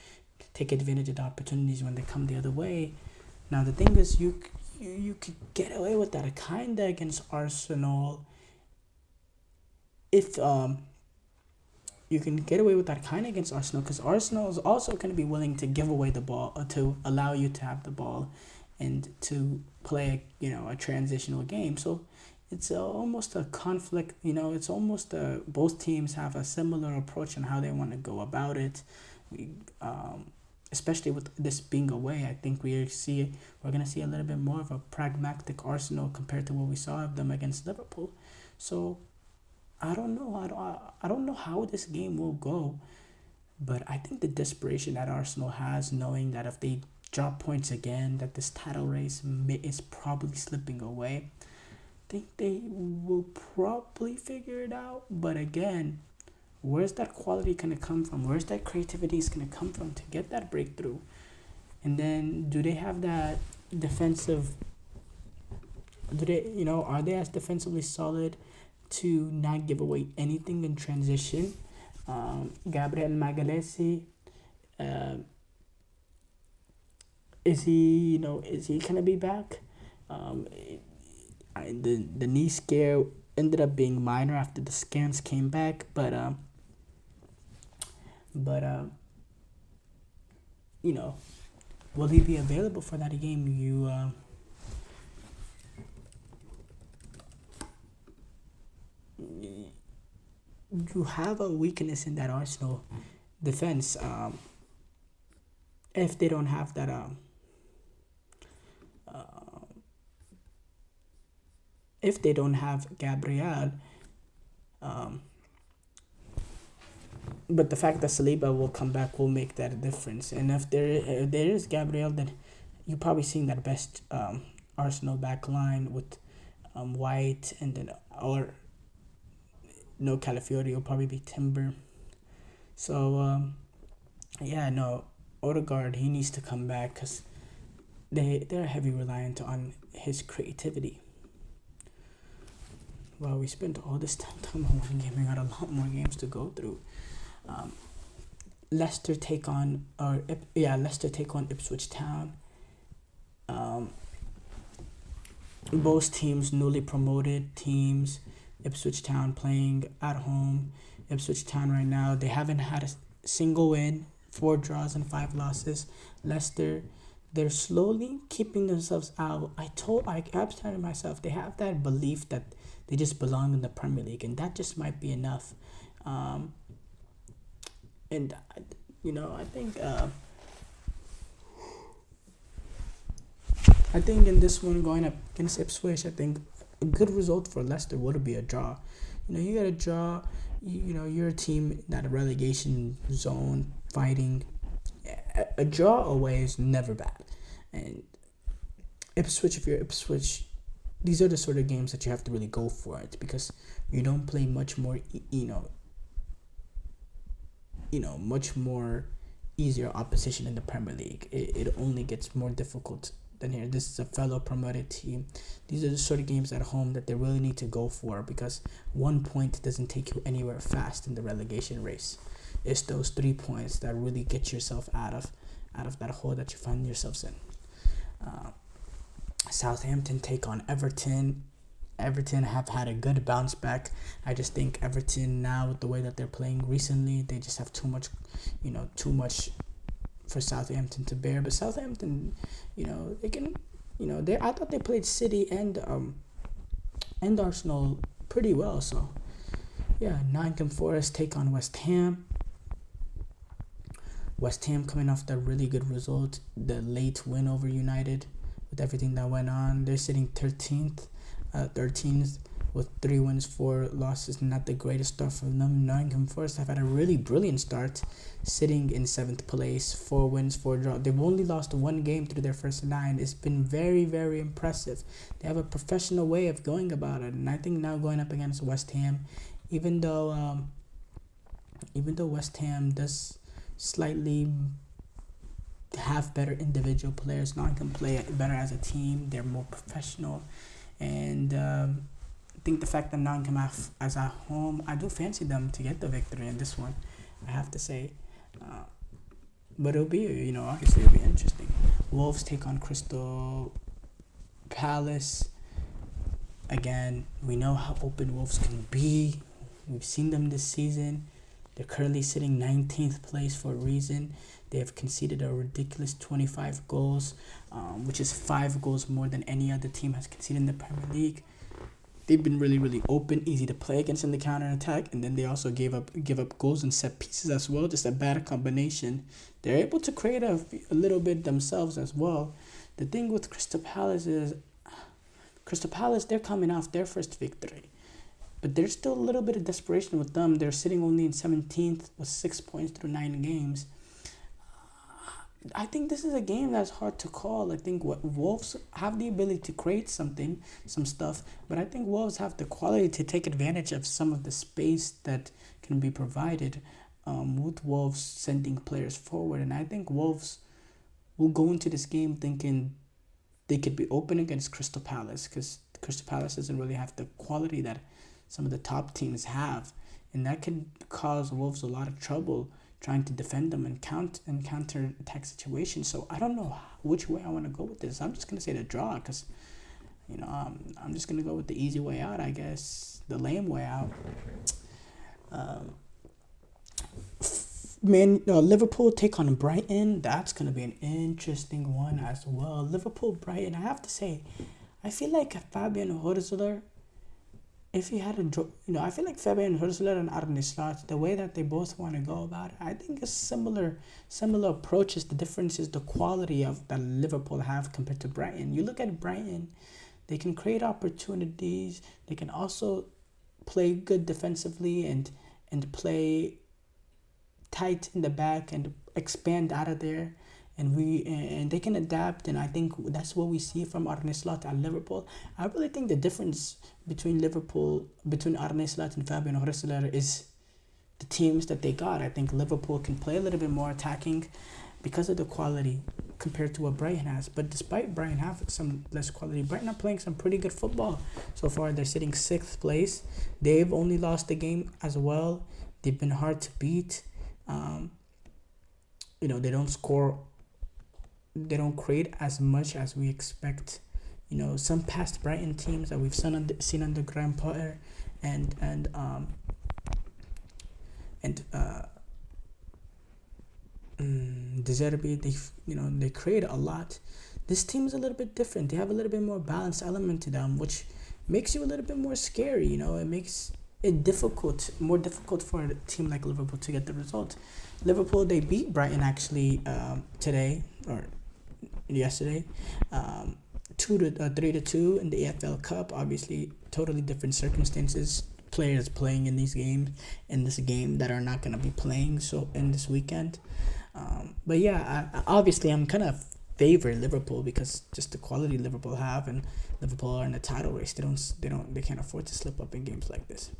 take advantage of the opportunities when they come the other way. Now the thing is, you could get away with that kind of against Arsenal. If you can get away with that kind of against Arsenal, because Arsenal is also going to be willing to give away the ball, to allow you to have the ball and to play, a transitional game. So it's almost a conflict, it's almost both teams have a similar approach on how they want to go about it. Especially with this being away, I think we're going to see a little bit more of a pragmatic Arsenal compared to what we saw of them against Liverpool. So I don't know. I don't know how this game will go, but I think the desperation that Arsenal has, knowing that if they drop points again, that this title race is probably slipping away. I think they will probably figure it out, but again, where's that quality going to come from? Where's that creativity is going to come from to get that breakthrough? And then do they have that defensive... are they as defensively solid to not give away anything in transition? Gabriel Magalhaes, is he going to be back? The knee scare ended up being minor after the scans came back, but will he be available for that game? You have a weakness in that Arsenal defense. If they don't have that if they don't have Gabriel, but the fact that Saliba will come back will make that a difference. And if there is Gabriel, then you're probably seeing that best Arsenal back line with White, and then or no Calafiori will probably be Timber. So Odegaard, he needs to come back because they're heavy reliant on his creativity. Well, we spent all this time on one game. We got a lot more games to go through. Leicester take on Ipswich Town. Both teams newly promoted teams. Ipswich Town playing at home. Ipswich Town right now, they haven't had a single win, 4 draws and 5 losses. Leicester, they're slowly keeping themselves out. I kept telling myself they have that belief that they just belong in the Premier League, and that just might be enough. I think in this one going up against Ipswich, I think a good result for Leicester would be a draw. You got a draw. You're a team in that relegation zone fighting. A draw away is never bad. And Ipswich, if you're Ipswich, these are the sort of games that you have to really go for it, because you don't play much more, much more easier opposition in the Premier League. It only gets more difficult than here. This is a fellow promoted team. These are the sort of games at home that they really need to go for, because 1 point doesn't take you anywhere fast in the relegation race. It's those 3 points that really get yourself out of that hole that you find yourselves in. Southampton take on Everton. Everton have had a good bounce back. I just think Everton now, with the way that they're playing recently, they just have too much for Southampton to bear. But Southampton, they can, I thought they played City and Arsenal pretty well. So, yeah, Nottingham Forest take on West Ham. West Ham coming off that really good result, the late win over United. With everything that went on, they're sitting 13th with 3 wins, 4 losses. Not the greatest start for them. Nottingham Forest have had a really brilliant start, sitting in 7th place, 4 wins, 4 draws. They've only lost 1 game through their first 9. It's been very, very impressive. They have a professional way of going about it, and I think now going up against West Ham, even though West Ham does slightly have better individual players, Nottingham play better as a team. They're more professional, and I think the fact that Nottingham as at home, I do fancy them to get the victory in this one, I have to say. But it'll be, obviously it'll be interesting. Wolves take on Crystal Palace. Again, we know how open Wolves can be. We've seen them this season. They're currently sitting 19th place for a reason. They have conceded a ridiculous 25 goals, which is 5 goals more than any other team has conceded in the Premier League. They've been really, really open, easy to play against in the counter-attack, and then they also give up goals and set pieces as well, just a bad combination. They're able to create a little bit themselves as well. The thing with Crystal Palace is, they're coming off their first victory. But there's still a little bit of desperation with them. They're sitting only in 17th with 6 points through 9 games. I think this is a game that's hard to call. I think Wolves have the ability to create some stuff, but I think Wolves have the quality to take advantage of some of the space that can be provided with Wolves sending players forward. And I think Wolves will go into this game thinking they could be open against Crystal Palace, because Crystal Palace doesn't really have the quality that some of the top teams have, and that can cause Wolves a lot of trouble trying to defend them and counter attack situations. So I don't know which way I want to go with this. I'm just gonna say the draw, because I'm just gonna go with the easy way out, I guess, the lame way out. Liverpool take on Brighton. That's gonna be an interesting one as well. Liverpool Brighton. I have to say, I feel like Fabian Hürzeler, if he had I feel like Fabian Hürzeler and Arne Slot, the way that they both want to go about it, I think it's similar approaches. The difference is the quality of that Liverpool have compared to Brighton. You look at Brighton, they can create opportunities. They can also play good defensively and play tight in the back and expand out of there. And they can adapt, and I think that's what we see from Arne Slot at Liverpool. I really think the difference between Arne Slot and Fabian Hürzeler is the teams that they got. I think Liverpool can play a little bit more attacking because of the quality compared to what Brighton has. But despite Brighton have some less quality, Brighton are playing some pretty good football so far. They're sitting 6th place. They've only lost the game as well. They've been hard to beat. They don't score. They don't create as much as we expect. Some past Brighton teams that we've seen under Graham Potter and De Zerbi, they create a lot. This team is a little bit different. They have a little bit more balanced element to them, which makes you a little bit more scary. It makes it more difficult for a team like Liverpool to get the result. Liverpool, they beat Brighton actually today or yesterday, 3-2 in the EFL Cup. Obviously, totally different circumstances. Players playing in these games, in this game, that are not gonna be playing in this weekend. But yeah, obviously I'm kind of favor Liverpool because just the quality Liverpool have, and Liverpool are in the title race. They can't afford to slip up in games like this.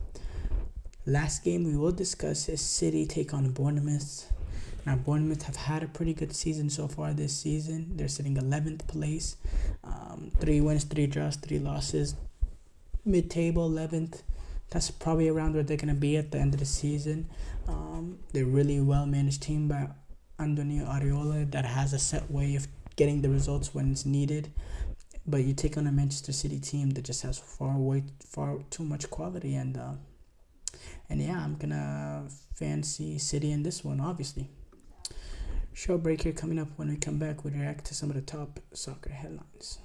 Last game we will discuss is City take on Bournemouth. Now, Bournemouth have had a pretty good season so far this season. They're sitting 11th place. 3 wins, 3 draws, 3 losses. Mid-table, 11th. That's probably around where they're going to be at the end of the season. They're really well-managed team by Antonio Areola that has a set way of getting the results when it's needed. But you take on a Manchester City team that just has far too much quality. And yeah, I'm going to fancy City in this one, obviously. Show break here coming up. When we come back, we'll react to some of the top soccer headlines.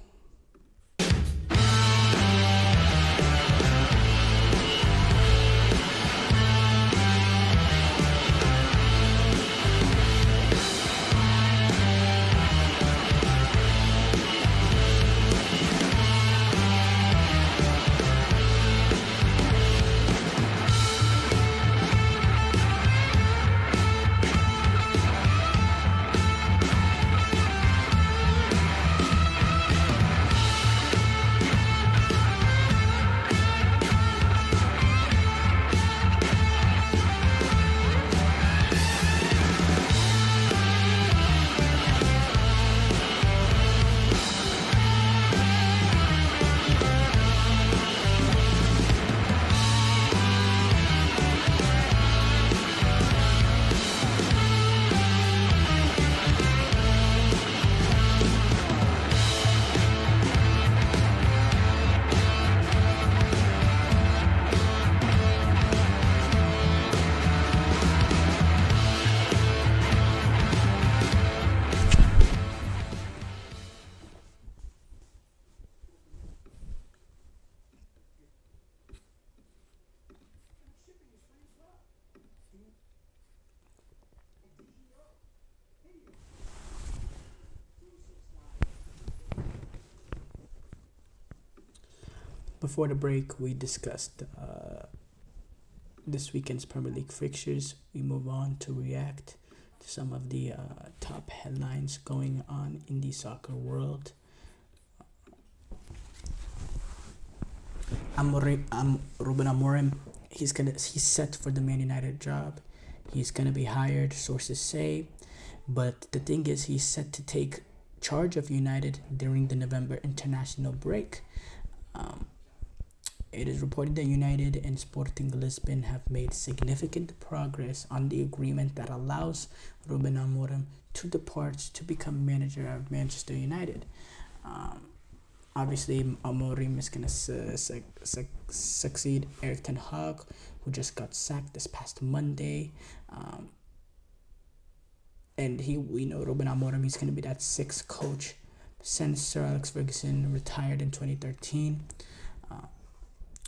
Before the break, we discussed this weekend's Premier League fixtures. We move on to react to some of the top headlines going on in the soccer world. Ruben Amorim, he's set for the Man United job. He's gonna be hired, sources say, but the thing is, he's set to take charge of United during the November international break. It is reported that United and Sporting Lisbon have made significant progress on the agreement that allows Ruben Amorim to depart to become manager of Manchester United. Obviously, Amorim is going to succeed Erik ten Hag, who just got sacked this past Monday. and we know Ruben Amorim is going to be that sixth coach since Sir Alex Ferguson retired in 2013.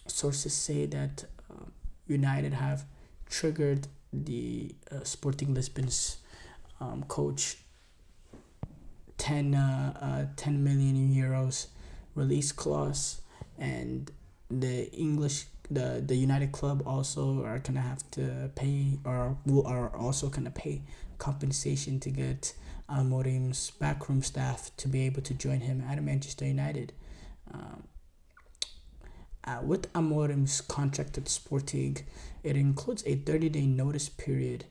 Sources say that United have triggered the Sporting Lisbon's coach 10 million euros release clause, and the United club also are gonna have to pay, or are also gonna pay compensation to get Amorim's backroom staff to be able to join him at Manchester United. With Amorim's contract at Sporting, it includes a 30-day notice period,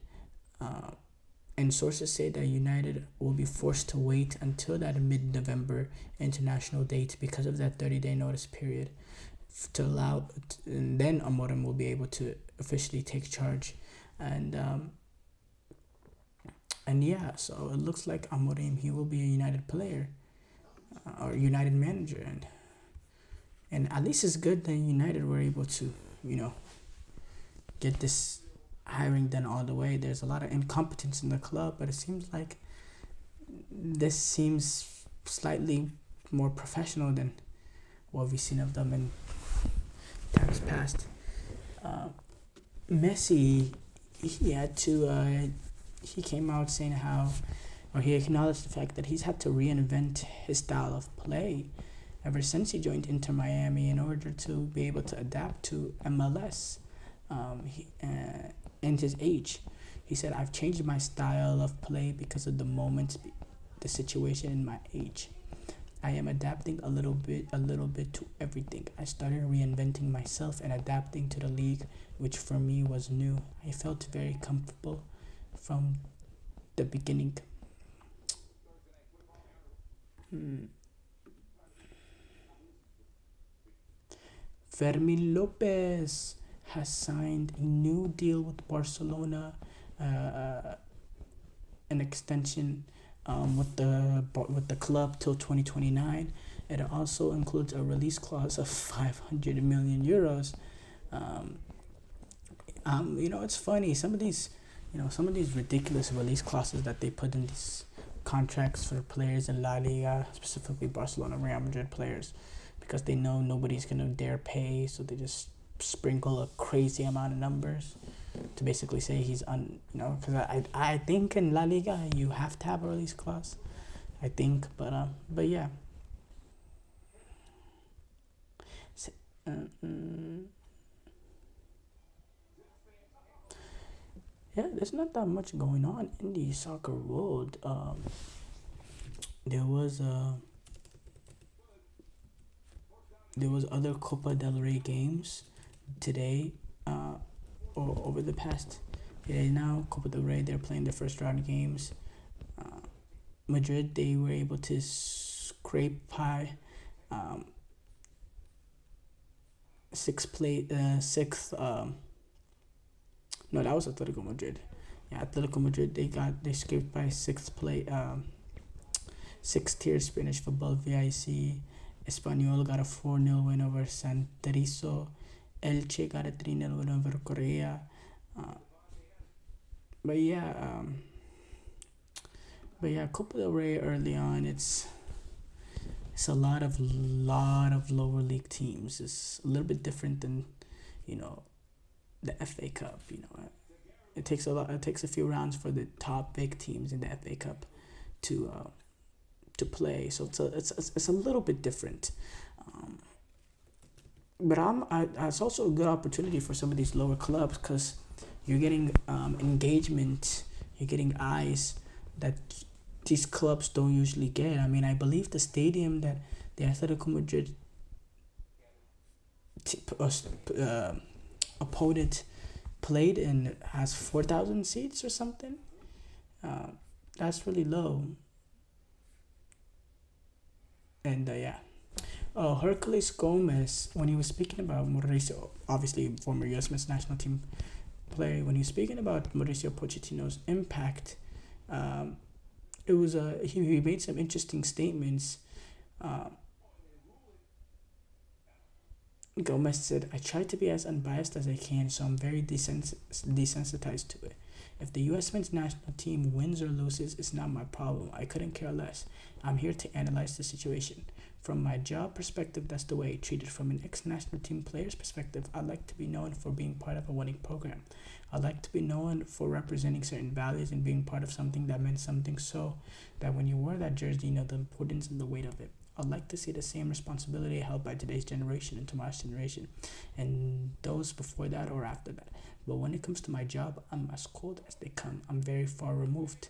and sources say that United will be forced to wait until that mid-November international date because of that 30-day notice period and then Amorim will be able to officially take charge. And yeah, so it looks like Amorim, he will be a United player or United manager, and at least it's good that United were able to, get this hiring done all the way. There's a lot of incompetence in the club, but it seems like this seems slightly more professional than what we've seen of them in times past. Messi, he came out saying he acknowledged the fact that he's had to reinvent his style of play ever since he joined Inter Miami in order to be able to adapt to MLS. And his age. He said, "I've changed my style of play because of the moment, the situation, and my age. I am adapting a little bit to everything. I started reinventing myself and adapting to the league, which for me was new. I felt very comfortable from the beginning." Fermin Lopez has signed a new deal with Barcelona, an extension with the club till 2029. It also includes a release clause of 500 million euros. It's funny, some of these ridiculous release clauses that they put in these contracts for players in La Liga, specifically Barcelona, Real Madrid players, because they know nobody's gonna dare pay, so they just sprinkle a crazy amount of numbers to basically say he's because I think in La Liga you have to have a release clause, I think, but yeah. Yeah, there's not that much going on in the soccer world. There was other Copa del Rey games today, or over the past day now. Copa del Rey, they're playing their first round games. Madrid, they were able to scrape by no, that was Atletico Madrid. Yeah, Atletico Madrid, they scraped by sixth tier Spanish football VIC. Espanyol got a 4-0 win over San Teriso. Elche got a 3-0 win over Correa. But yeah, Copa del Rey early on, it's a lot of lower league teams. It's a little bit different than the FA Cup. It takes a few rounds for the top big teams in the FA Cup to play, so it's a little bit different. But it's also a good opportunity for some of these lower clubs, because you're getting engagement, you're getting eyes that these clubs don't usually get. I mean, I believe the stadium that the Atletico Madrid opponent played in has 4,000 seats or something. That's really low. And Hercules Gomez, when he was speaking about Mauricio, obviously former U.S. men's national team player, when he was speaking about Mauricio Pochettino's impact, it was he made some interesting statements. Gomez said, I try to be as unbiased as I can, so I'm very desensitized to it. If the U.S. men's national team wins or loses, it's not my problem. I couldn't care less. I'm here to analyze the situation. From my job perspective, that's the way I treat it. From an ex-national team player's perspective, I like to be known for being part of a winning program. I like to be known for representing certain values and being part of something that meant something, so that when you wear that jersey, you know the importance and the weight of it. I'd like to see the same responsibility held by today's generation and tomorrow's generation, and those before that or after that. But when it comes to my job, I'm as cold as they come. I'm very far removed.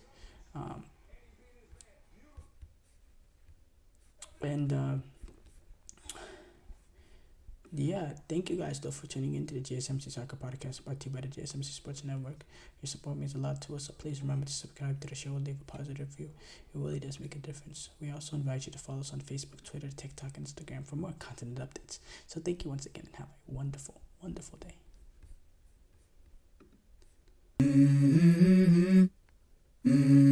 Yeah, thank you guys though for tuning into the GSMC Soccer Podcast, brought to you by the GSMC Sports Network. Your support means a lot to us, so please remember to subscribe to the show and leave a positive review. It really does make a difference. We also invite you to follow us on Facebook, Twitter, TikTok, and Instagram for more content and updates. So thank you once again and have a wonderful, wonderful day. Mm-hmm. Mm-hmm.